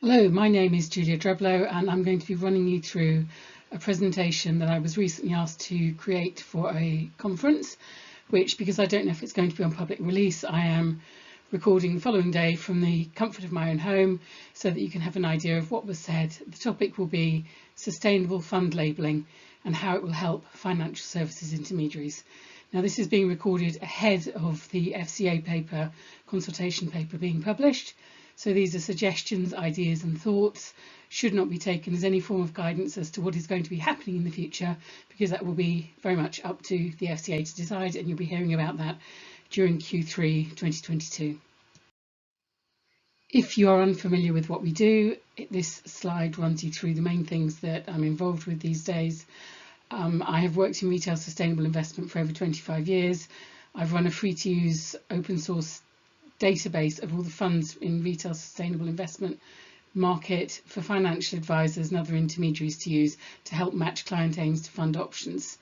Hello, my name is Julia Dreblow and I'm going to be running you through a presentation that I was recently asked to create for a conference, which, because I don't know if it's going to be on public release, I am recording the following day from the comfort of my own home so that you can have an idea of what was said. The topic will be sustainable fund labelling and how it will help financial services intermediaries. Now, this is being recorded ahead of the FCA paper, consultation paper, being published. So these are suggestions, ideas and thoughts, should not be taken as any form of guidance as to what is going to be happening in the future, because that will be very much up to the FCA to decide, and you'll be hearing about that during Q3 2022. If you are unfamiliar with what we do, this slide runs you through the main things that I'm involved with these days. I have worked in retail sustainable investment for over 25 years. I've run a free-to-use open source database of all the funds in retail sustainable investment market for financial advisors and other intermediaries to use to help match client aims to fund options.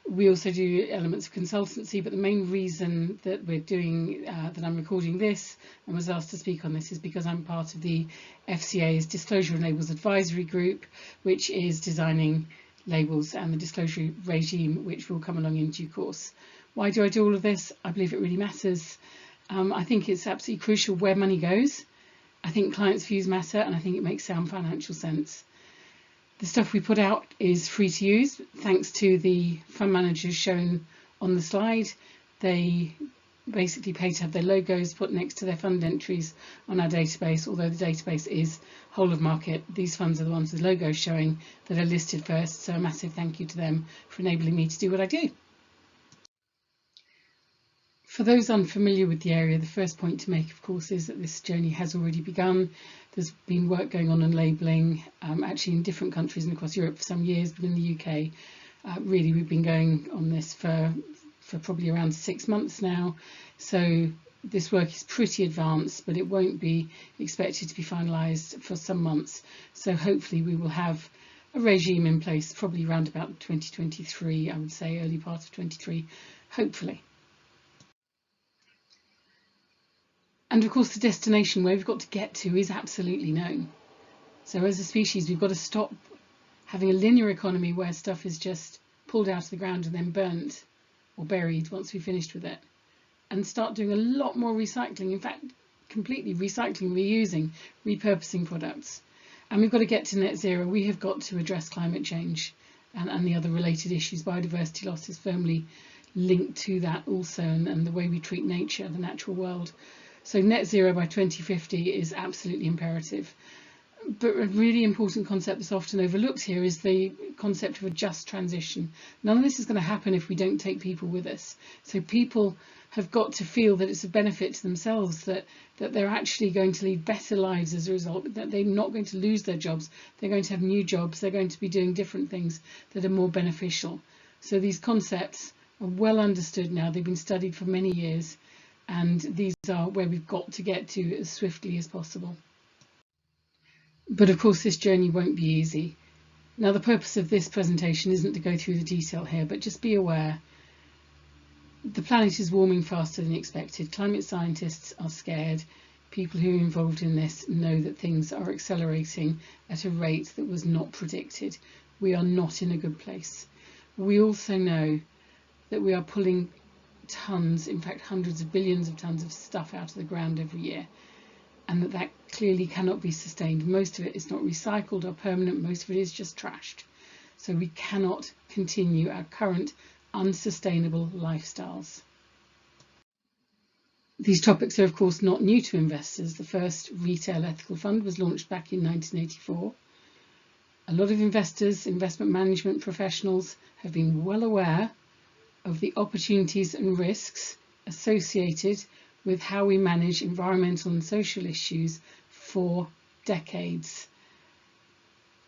We also do elements of consultancy, but the main reason that we're doing that I'm recording this and was asked to speak on this is because I'm part of the FCA's Disclosure and Labels Advisory Group, which is designing labels and the disclosure regime which will come along in due course. Why do I do all of this? I believe it really matters. I think it's absolutely crucial where money goes. I think clients' views matter, and I think it makes sound financial sense. The stuff we put out is free to use, thanks to the fund managers shown on the slide. They basically pay to have their logos put next to their fund entries on our database. Although the database is whole of market, these funds are the ones with logos showing that are listed first, so a massive thank you to them for enabling me to do what I do. For those unfamiliar with the area, the first point to make, of course, is that this journey has already begun. There's been work going on labelling, actually in different countries and across Europe for some years, but in the UK, really we've been going on this for probably around 6 months now. So this work is pretty advanced, but it won't be expected to be finalised for some months. So hopefully we will have a regime in place probably around about 2023, I would say, early part of 23, hopefully. And of course the destination where we've got to get to is absolutely known. So as a species we've got to stop having a linear economy where stuff is just pulled out of the ground and then burnt or buried once we've finished with it, and start doing a lot more recycling, in fact completely recycling, reusing, repurposing products. And we've got to get to net zero. We have got to address climate change and the other related issues. Biodiversity loss is firmly linked to that also, and the way we treat nature, the natural world. So net zero by 2050 is absolutely imperative. But a really important concept that's often overlooked here is the concept of a just transition. None of this is going to happen if we don't take people with us. So people have got to feel that it's a benefit to themselves, that they're actually going to lead better lives as a result, that they're not going to lose their jobs, they're going to have new jobs, they're going to be doing different things that are more beneficial. So these concepts are well understood now, they've been studied for many years, and these are where we've got to get to as swiftly as possible. But of course this journey won't be easy. Now the purpose of this presentation isn't to go through the detail here, but just be aware the planet is warming faster than expected. Climate scientists are scared. People who are involved in this know that things are accelerating at a rate that was not predicted. We are not in a good place. We also know that we are pulling tons, in fact hundreds of billions of tons of stuff out of the ground every year, and that clearly cannot be sustained. Most of it is not recycled or permanent, most of it is just trashed. So we cannot continue our current unsustainable lifestyles. These topics are of course not new to investors. The first retail ethical fund was launched back in 1984. A lot of investors, investment management professionals have been well aware of the opportunities and risks associated with how we manage environmental and social issues for decades.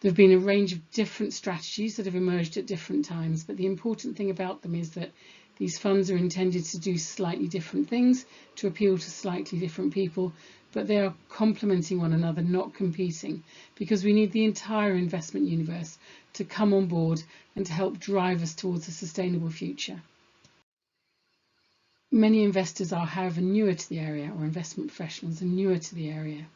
There have been a range of different strategies that have emerged at different times, but the important thing about them is that these funds are intended to do slightly different things, to appeal to slightly different people, but they are complementing one another, not competing, because we need the entire investment universe to come on board and to help drive us towards a sustainable future. Many investors are, however, newer to the area, or investment professionals are newer to the area.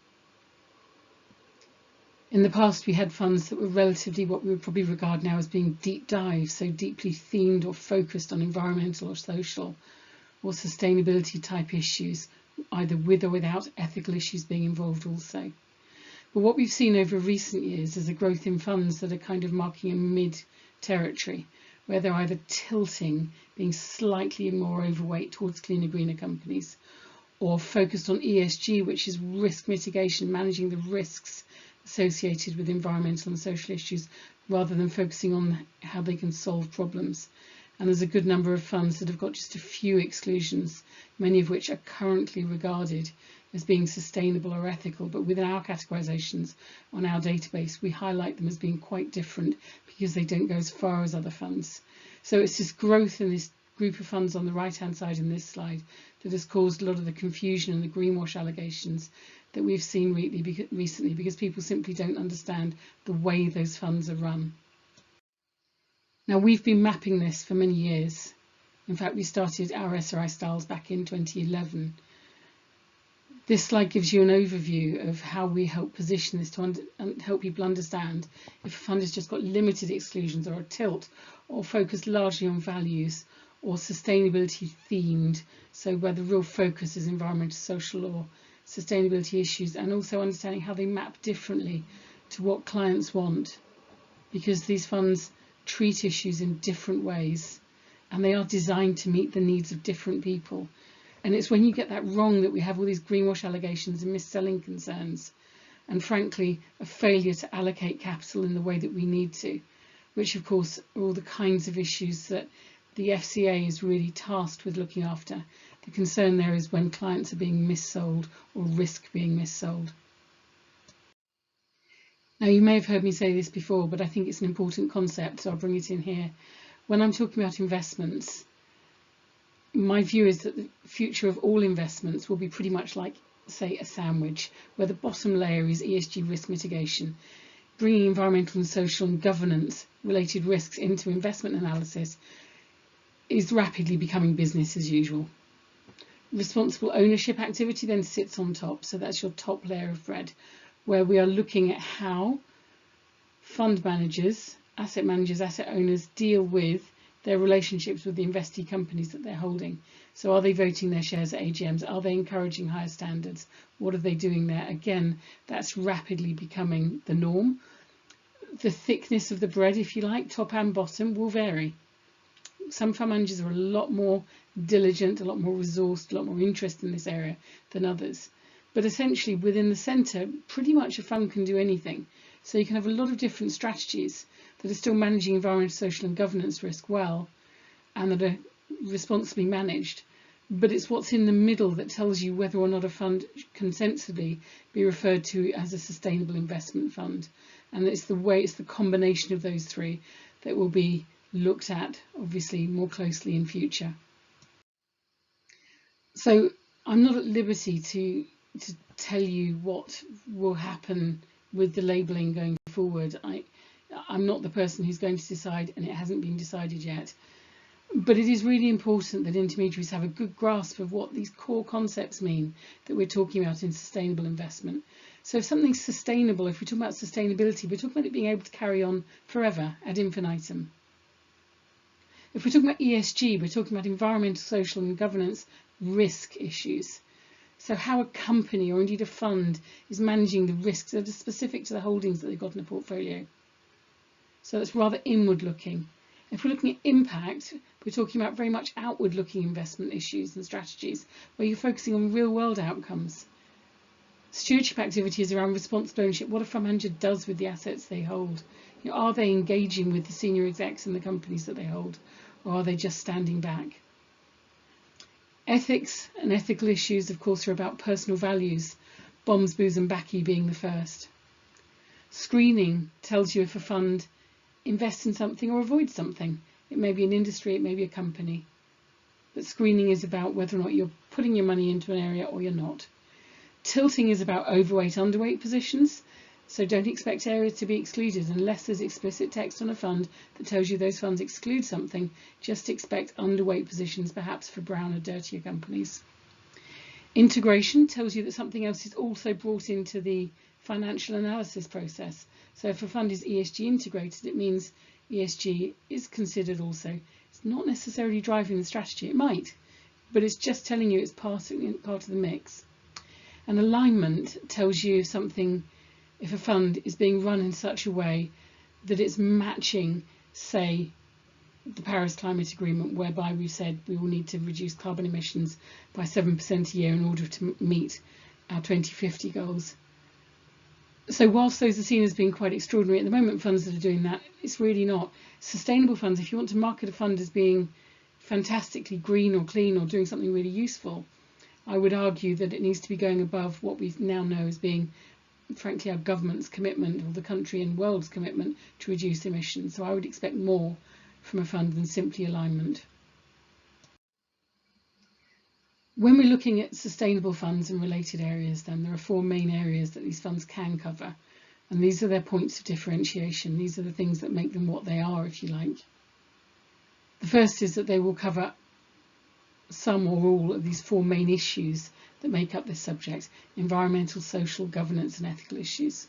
In the past, we had funds that were relatively what we would probably regard now as being deep dive, so deeply themed or focused on environmental or social or sustainability type issues, either with or without ethical issues being involved also. But what we've seen over recent years is a growth in funds that are kind of marking a mid territory, where they're either tilting, being slightly more overweight towards cleaner, greener companies, or focused on ESG, which is risk mitigation, managing the risks associated with environmental and social issues, rather than focusing on how they can solve problems. And there's a good number of funds that have got just a few exclusions, many of which are currently regarded as being sustainable or ethical, but within our categorizations on our database, we highlight them as being quite different because they don't go as far as other funds. So it's this growth in this group of funds on the right-hand side in this slide that has caused a lot of the confusion and the greenwash allegations that we've seen recently, because people simply don't understand the way those funds are run. Now, we've been mapping this for many years. In fact, we started our SRI styles back in 2011. This slide gives you an overview of how we help position this to help people understand if a fund has just got limited exclusions or a tilt, or focused largely on values, or sustainability themed, so where the real focus is environmental, social or sustainability issues, and also understanding how they map differently to what clients want, because these funds treat issues in different ways and they are designed to meet the needs of different people. And it's when you get that wrong that we have all these greenwash allegations and mis-selling concerns, and frankly a failure to allocate capital in the way that we need to, which of course are all the kinds of issues that the FCA is really tasked with looking after. The concern there is when clients are being missold or risk being missold. Now, you may have heard me say this before, but I think it's an important concept, so I'll bring it in here. When I'm talking about investments, my view is that the future of all investments will be pretty much like, say, a sandwich, where the bottom layer is ESG risk mitigation, bringing environmental and social and governance related risks into investment analysis is rapidly becoming business as usual. Responsible ownership activity then sits on top, so that's your top layer of bread, where we are looking at how fund managers, asset owners deal with their relationships with the investee companies that they're holding. So are they voting their shares at AGMs? Are they encouraging higher standards? What are they doing there? Again, that's rapidly becoming the norm. The thickness of the bread, if you like, top and bottom, will vary. Some fund managers are a lot more diligent, a lot more resourced, a lot more interested in this area than others. But essentially within the centre, pretty much a fund can do anything. So you can have a lot of different strategies that are still managing environmental, social and governance risk well, and that are responsibly managed. But it's what's in the middle that tells you whether or not a fund can sensibly be referred to as a sustainable investment fund. And it's the combination of those three that will be looked at, obviously, more closely in future. So I'm not at liberty to tell you what will happen with the labelling going forward. I'm not the person who's going to decide, and it hasn't been decided yet. But it is really important that intermediaries have a good grasp of what these core concepts mean that we're talking about in sustainable investment. So if something's sustainable, if we're talking about sustainability, we're talking about it being able to carry on forever ad infinitum. If we're talking about ESG, we're talking about environmental, social and governance risk issues. So how a company or indeed a fund is managing the risks that are specific to the holdings that they've got in a portfolio. So it's rather inward looking. If we're looking at impact, we're talking about very much outward looking investment issues and strategies where you're focusing on real world outcomes. Stewardship activity is around responsible ownership, what a fund manager does with the assets they hold. You know, are they engaging with the senior execs in the companies that they hold, or are they just standing back? Ethics and ethical issues, of course, are about personal values, bombs, booze and baccy being the first. Screening tells you if a fund invests in something or avoids something. It may be an industry, it may be a company. But screening is about whether or not you're putting your money into an area or you're not. Tilting is about overweight, underweight positions. So don't expect areas to be excluded unless there's explicit text on a fund that tells you those funds exclude something. Just expect underweight positions, perhaps for brown or dirtier companies. Integration tells you that something else is also brought into the financial analysis process. So if a fund is ESG integrated, it means ESG is considered also. It's not necessarily driving the strategy. It might, but it's just telling you it's part of the mix. And alignment tells you something, if a fund is being run in such a way that it's matching, say, the Paris Climate Agreement, whereby we've said we will need to reduce carbon emissions by 7% a year in order to meet our 2050 goals. So whilst those are seen as being quite extraordinary at the moment, funds that are doing that, it's really not. Sustainable funds, if you want to market a fund as being fantastically green or clean or doing something really useful, I would argue that it needs to be going above what we now know as being, frankly, our government's commitment, or the country and world's commitment, to reduce emissions. So I would expect more from a fund than simply alignment. When we're looking at sustainable funds and related areas, then there are four main areas that these funds can cover, and these are their points of differentiation. These are the things that make them what they are, if you like. The first is that they will cover some or all of these four main issues that make up this subject: environmental, social, governance and ethical issues.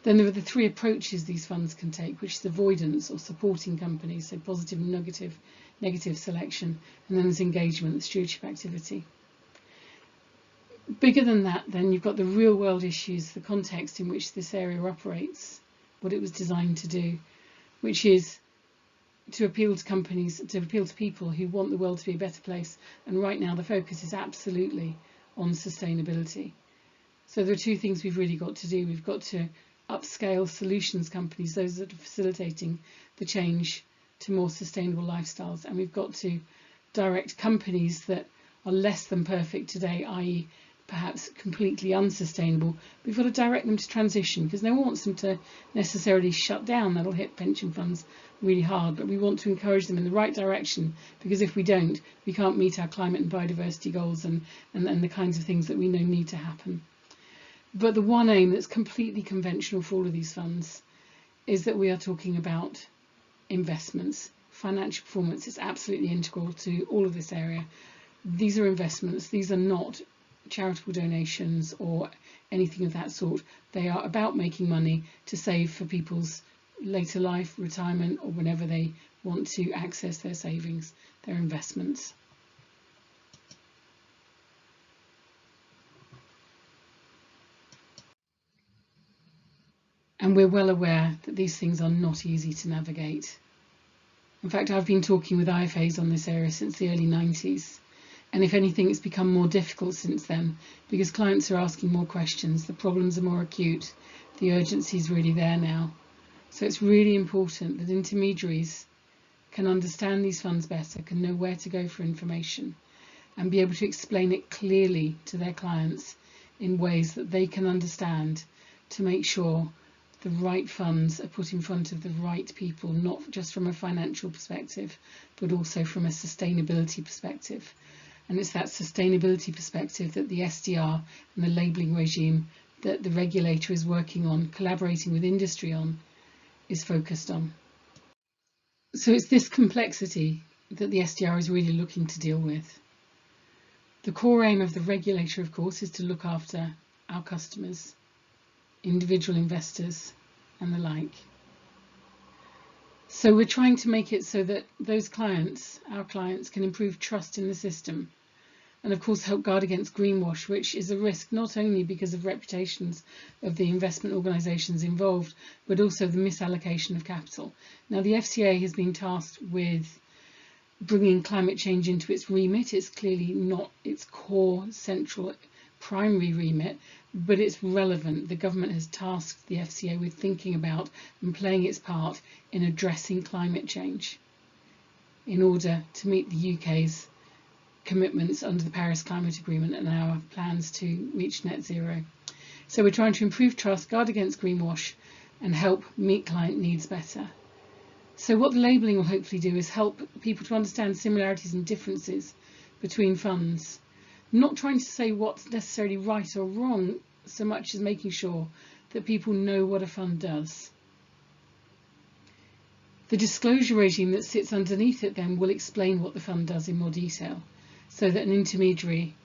Then there are the three approaches these funds can take, which is avoidance or supporting companies, so positive and negative selection, and then there's engagement, the stewardship activity. Bigger than that, then you've got the real world issues, the context in which this area operates, what it was designed to do, which is to appeal to companies, to appeal to people who want the world to be a better place. And right now the focus is absolutely on sustainability. So there are two things we've really got to do. We've got to upscale solutions companies, those that are facilitating the change to more sustainable lifestyles, and we've got to direct companies that are less than perfect today, i.e. perhaps completely unsustainable. We've got to direct them to transition, because no one wants them to necessarily shut down. That'll hit pension funds really hard, but we want to encourage them in the right direction, because if we don't, we can't meet our climate and biodiversity goals and the kinds of things that we know need to happen. But the one aim that's completely conventional for all of these funds is that we are talking about investments. Financial performance is absolutely integral to all of this area. These are investments. These are not charitable donations or anything of that sort. They are about making money to save for people's later life, retirement, or whenever they want to access their savings, their investments. And we're well aware that these things are not easy to navigate. In fact, I've been talking with IFAs on this area since the early 90s. And if anything, it's become more difficult since then, because clients are asking more questions, the problems are more acute, the urgency is really there now. So it's really important that intermediaries can understand these funds better, can know where to go for information, and be able to explain it clearly to their clients in ways that they can understand, to make sure the right funds are put in front of the right people, not just from a financial perspective, but also from a sustainability perspective. And it's that sustainability perspective that the SDR and the labelling regime that the regulator is working on, collaborating with industry on, is focused on. So it's this complexity that the SDR is really looking to deal with. The core aim of the regulator, of course, is to look after our customers, individual investors and the like. So we're trying to make it so that those clients, our clients, can improve trust in the system, and of course help guard against greenwash, which is a risk not only because of reputations of the investment organisations involved, but also the misallocation of capital. Now the FCA has been tasked with bringing climate change into its remit. It's clearly not its core, central, primary remit, but it's relevant. The government has tasked the FCA with thinking about and playing its part in addressing climate change in order to meet the UK's commitments under the Paris Climate Agreement and our plans to reach net zero. So we're trying to improve trust, guard against greenwash, and help meet client needs better. So what the labelling will hopefully do is help people to understand similarities and differences between funds, not trying to say what's necessarily right or wrong so much as making sure that people know what a fund does. The disclosure regime that sits underneath it then will explain what the fund does in more detail, so that an intermediary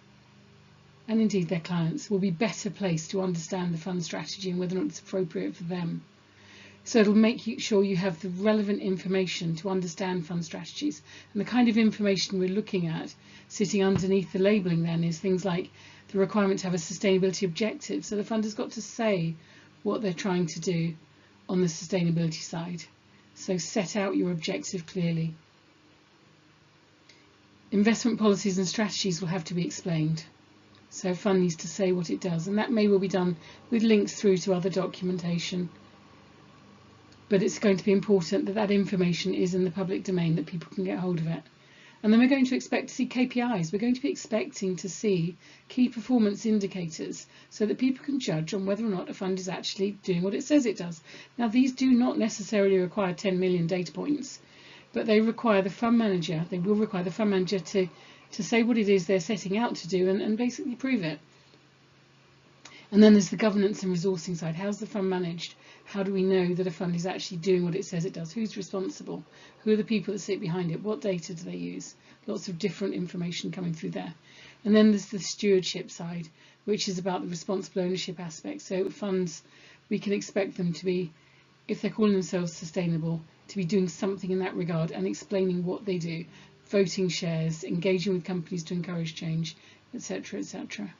and indeed their clients, will be better placed to understand the fund strategy and whether or not it's appropriate for them. So it'll make sure you have the relevant information to understand fund strategies. And the kind of information we're looking at sitting underneath the labelling then is things like the requirement to have a sustainability objective. So the fund has got to say what they're trying to do on the sustainability side. So set out your objective clearly. Investment policies and strategies will have to be explained. So a fund needs to say what it does, and that may well be done with links through to other documentation. But it's going to be important that that information is in the public domain, that people can get hold of it. And then we're going to expect to see KPIs. We're going to be expecting to see key performance indicators so that people can judge on whether or not a fund is actually doing what it says it does. Now, these do not necessarily require 10 million data points, but they require the fund manager, they will require the fund manager to say what it is they're setting out to do and basically prove it. And then there's the governance and resourcing side. How's the fund managed? How do we know that a fund is actually doing what it says it does? Who's responsible? Who are the people that sit behind it? What data do they use? Lots of different information coming through there. And then there's the stewardship side, which is about the responsible ownership aspect. So funds, we can expect them to be, if they're calling themselves sustainable, to be doing something in that regard and explaining what they do, voting shares, engaging with companies to encourage change, etc., etc.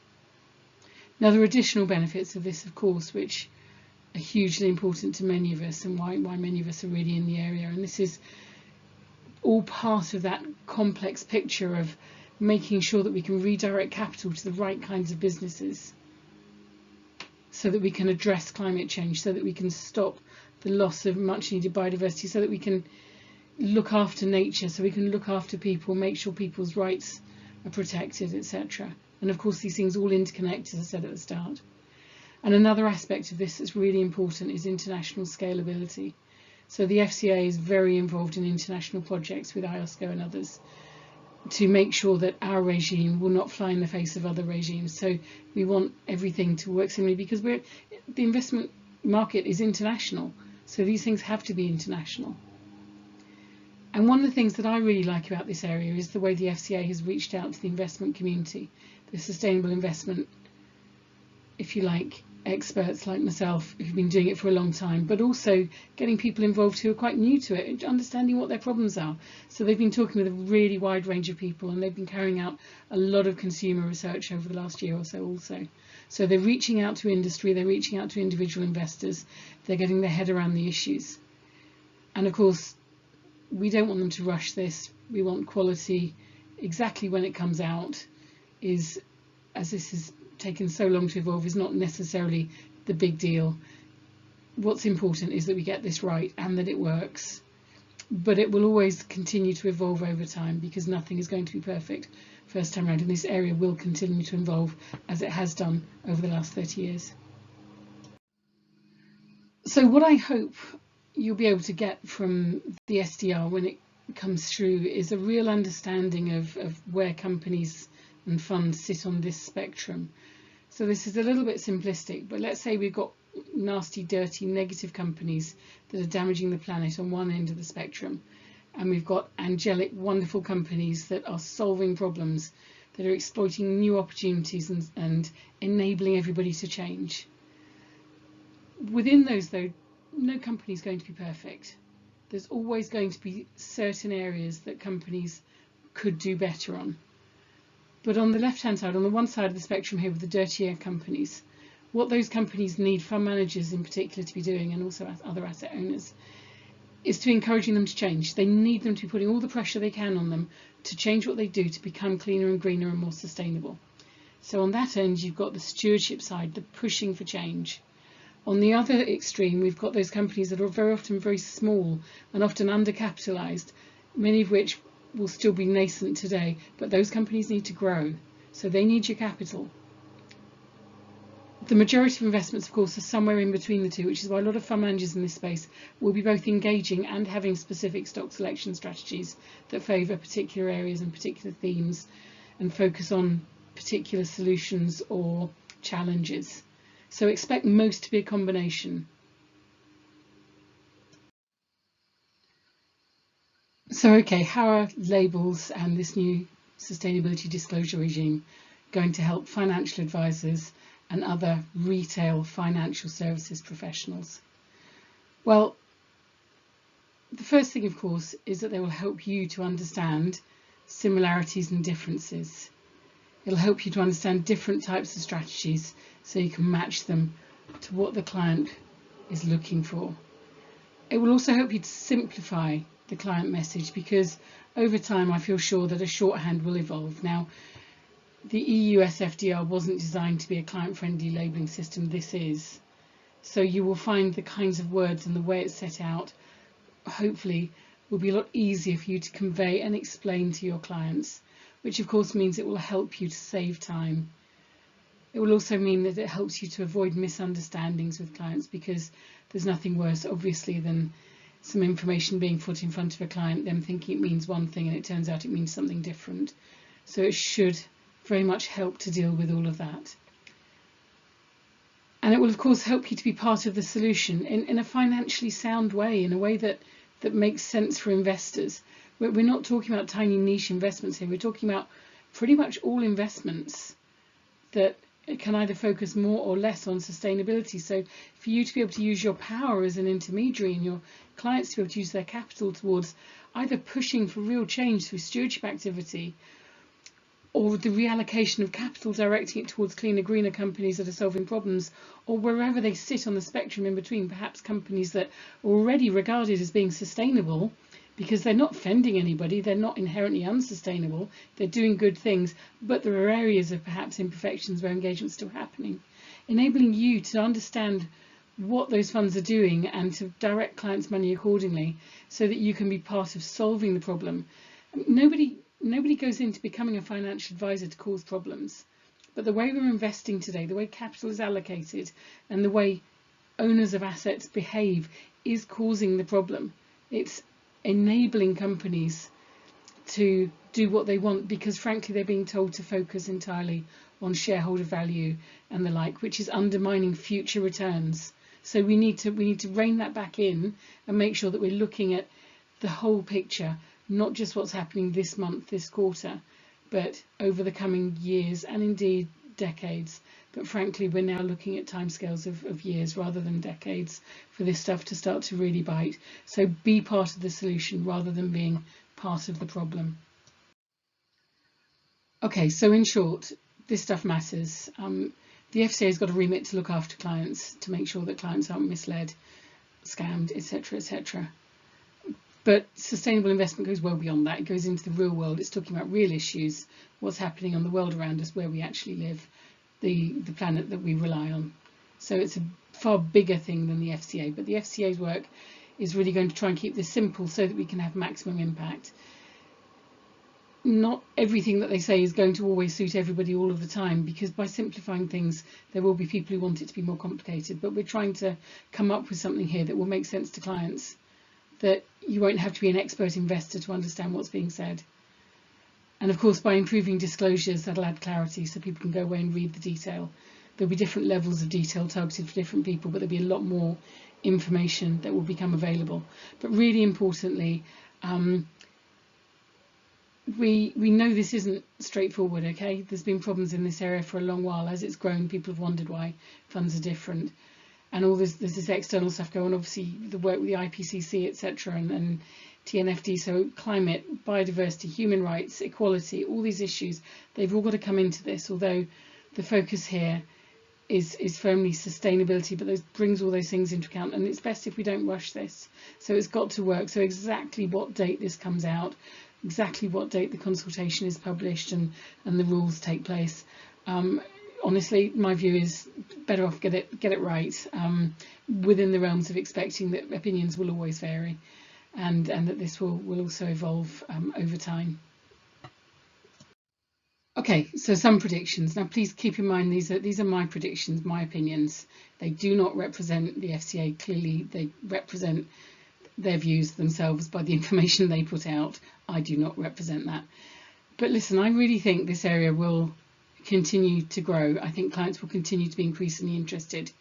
Now, there are additional benefits of this, of course, which are hugely important to many of us and why many of us are really in the area. And this is all part of that complex picture of making sure that we can redirect capital to the right kinds of businesses so that we can address climate change, so that we can stop the loss of much needed biodiversity, so that we can look after nature, so we can look after people, make sure people's rights are protected, etc. And of course, these things all interconnect, as I said at the start. And another aspect of this that's really important is international scalability. So the FCA is very involved in international projects with IOSCO and others to make sure that our regime will not fly in the face of other regimes. So we want everything to work similarly because the investment market is international. So these things have to be international. And one of the things that I really like about this area is the way the FCA has reached out to the investment community, the sustainable investment, if you like, experts like myself who've been doing it for a long time, but also getting people involved who are quite new to it, understanding what their problems are. So they've been talking with a really wide range of people, and they've been carrying out a lot of consumer research over the last year or so also. So they're reaching out to industry, they're reaching out to individual investors, they're getting their head around the issues. And of course, we don't want them to rush this. We want quality exactly when it comes out, as this has taken so long to evolve, is not necessarily the big deal. What's important is that we get this right and that it works. But it will always continue to evolve over time because nothing is going to be perfect first time around, and this area will continue to evolve as it has done over the last 30 years. So what I hope you'll be able to get from the SDR when it comes through is a real understanding of where companies and funds sit on this spectrum. So this is a little bit simplistic, but let's say we've got nasty, dirty, negative companies that are damaging the planet on one end of the spectrum, and we've got angelic, wonderful companies that are solving problems, that are exploiting new opportunities and enabling everybody to change. Within those, though, no company is going to be perfect. There's always going to be certain areas that companies could do better on. But on the left-hand side, on the one side of the spectrum here with the dirtier companies, what those companies need fund managers in particular to be doing, and also other asset owners, is to be encouraging them to change. They need them to be putting all the pressure they can on them to change what they do to become cleaner and greener and more sustainable. So on that end, you've got the stewardship side, the pushing for change. On the other extreme, we've got those companies that are very often very small and often undercapitalised, many of which will still be nascent today, but those companies need to grow, so they need your capital. The majority of investments, of course, are somewhere in between the two, which is why a lot of fund managers in this space will be both engaging and having specific stock selection strategies that favour particular areas and particular themes and focus on particular solutions or challenges. So expect most to be a combination. So, okay, how are labels and this new sustainability disclosure regime going to help financial advisors and other retail financial services professionals? Well, the first thing, of course, is that they will help you to understand similarities and differences. It'll help you to understand different types of strategies so you can match them to what the client is looking for. It will also help you to simplify the client message, because over time I feel sure that a shorthand will evolve. Now, the EU SFDR wasn't designed to be a client-friendly labelling system. This is. So you will find the kinds of words and the way it's set out, hopefully, will be a lot easier for you to convey and explain to your clients, which of course means it will help you to save time. It will also mean that it helps you to avoid misunderstandings with clients, because there's nothing worse, obviously, than some information being put in front of a client, them thinking it means one thing and it turns out it means something different. So it should very much help to deal with all of that. And it will of course help you to be part of the solution in a financially sound way, in a way that makes sense for investors. We're not talking about tiny niche investments here, we're talking about pretty much all investments that can either focus more or less on sustainability. So for you to be able to use your power as an intermediary and your clients to be able to use their capital towards either pushing for real change through stewardship activity, or the reallocation of capital, directing it towards cleaner, greener companies that are solving problems, or wherever they sit on the spectrum in between, perhaps companies that are already regarded as being sustainable because they're not offending anybody, they're not inherently unsustainable, they're doing good things, but there are areas of perhaps imperfections where engagement's still happening. Enabling you to understand what those funds are doing and to direct clients' money accordingly so that you can be part of solving the problem. Nobody goes into becoming a financial advisor to cause problems, but the way we're investing today, the way capital is allocated and the way owners of assets behave is causing the problem. It's enabling companies to do what they want because frankly they're being told to focus entirely on shareholder value and the like, which is undermining future returns. So we need to rein that back in and make sure that we're looking at the whole picture, not just what's happening this month, this quarter, but over the coming years and indeed decades. But frankly, we're now looking at timescales of years rather than decades for this stuff to start to really bite. So be part of the solution rather than being part of the problem. Okay, so in short, this stuff matters. The FCA has got a remit to look after clients, to make sure that clients aren't misled, scammed, etc., etc. But sustainable investment goes well beyond that. It goes into the real world. It's talking about real issues, what's happening on the world around us, where we actually live, the planet that we rely on. So it's a far bigger thing than the FCA. But the FCA's work is really going to try and keep this simple so that we can have maximum impact. Not everything that they say is going to always suit everybody all of the time, because by simplifying things, there will be people who want it to be more complicated. But we're trying to come up with something here that will make sense to clients, that you won't have to be an expert investor to understand what's being said. And of course, by improving disclosures, that'll add clarity so people can go away and read the detail. There'll be different levels of detail targeted for different people, but there'll be a lot more information that will become available. But really importantly, we know this isn't straightforward, okay? There's been problems in this area for a long while. As it's grown, people have wondered why funds are different. And all this, there's this external stuff going on, obviously the work with the IPCC, etc., and TNFD, so climate, biodiversity, human rights, equality, all these issues, they've all got to come into this, although the focus here is firmly sustainability, but those brings all those things into account, and it's best if we don't rush this. So it's got to work. So exactly what date this comes out, exactly what date the consultation is published and the rules take place. Honestly, my view is better off get it right, within the realms of expecting that opinions will always vary, and that this will also evolve over time. Okay, so some predictions. Now, please keep in mind these are my predictions, my opinions. They do not represent the FCA. Clearly, they represent their views themselves by the information they put out. I do not represent that. But listen, I really think this area will continue to grow. I think clients will continue to be increasingly interested,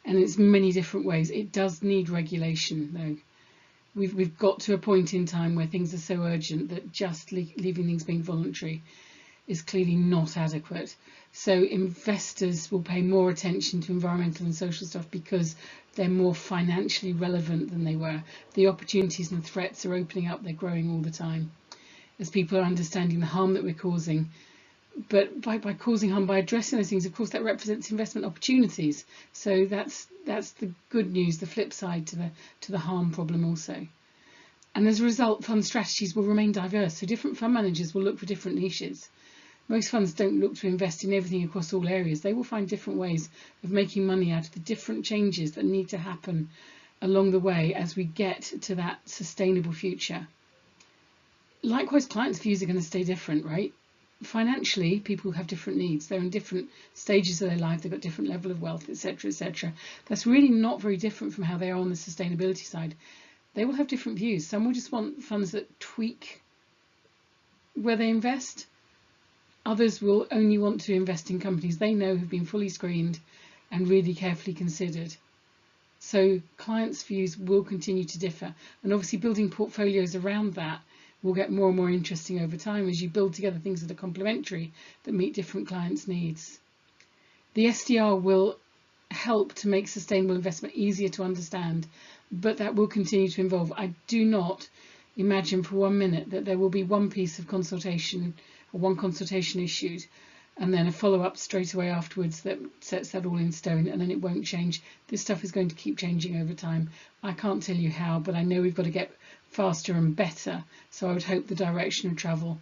and it's many different ways. It does need regulation, though. We've got to a point in time where things are so urgent that just leaving things being voluntary is clearly not adequate. So investors will pay more attention to environmental and social stuff because they're more financially relevant than they were. The opportunities and the threats are opening up, they're growing all the time as people are understanding the harm that we're causing. But by causing harm, by addressing those things, of course, that represents investment opportunities. So that's the good news, the flip side to the harm problem also. And as a result, fund strategies will remain diverse. So different fund managers will look for different niches. Most funds don't look to invest in everything across all areas. They will find different ways of making money out of the different changes that need to happen along the way as we get to that sustainable future. Likewise, clients' views are going to stay different, right? Financially, people have different needs. They're in different stages of their life. They've got different level of wealth, etc., etc. That's really not very different from how they are on the sustainability side. They will have different views. Some will just want funds that tweak where they invest. Others will only want to invest in companies they know have been fully screened and really carefully considered. So clients' views will continue to differ. And obviously building portfolios around that will get more and more interesting over time as you build together things that are complementary, that meet different clients' needs. The SDR will help to make sustainable investment easier to understand, but that will continue to evolve. I do not imagine for 1 minute that there will be one piece of consultation or one consultation issued and then a follow-up straight away afterwards that sets that all in stone and then it won't change. This stuff is going to keep changing over time. I can't tell you how, but I know we've got to get faster and better. So I would hope the direction of travel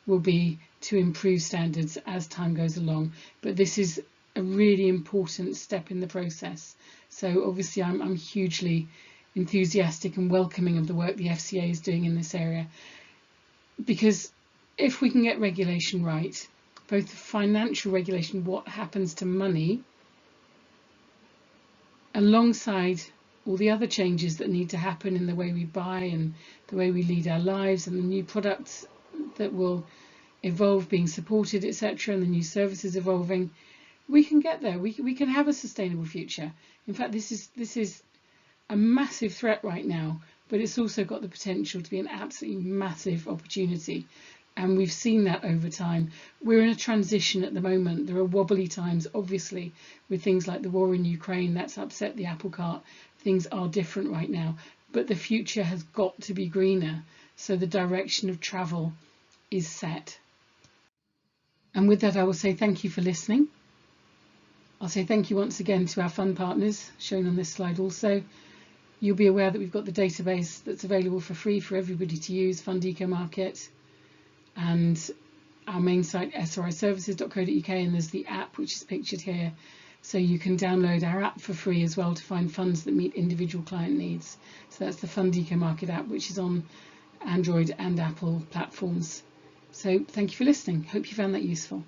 will be to improve standards as time goes along. But this is a really important step in the process. So obviously I'm hugely enthusiastic and welcoming of the work the FCA is doing in this area, because if we can get regulation right, both the financial regulation, what happens to money, alongside all the other changes that need to happen in the way we buy and the way we lead our lives and the new products that will evolve being supported, etc., and the new services evolving, we can get there. We can have a sustainable future. In fact, this is a massive threat right now, but it's also got the potential to be an absolutely massive opportunity. And we've seen that over time. We're in a transition at the moment. There are wobbly times, obviously, with things like the war in Ukraine. That's upset the apple cart. Things are different right now, but the future has got to be greener. So the direction of travel is set. And with that, I will say thank you for listening. I'll say thank you once again to our fund partners, shown on this slide also. You'll be aware that we've got the database that's available for free for everybody to use, Fund Eco Market, and our main site sriservices.co.uk, and there's the app which is pictured here, so you can download our app for free as well to find funds that meet individual client needs. So that's the Fund Eco Market app, which is on Android and Apple platforms. So thank you for listening. Hope you found that useful.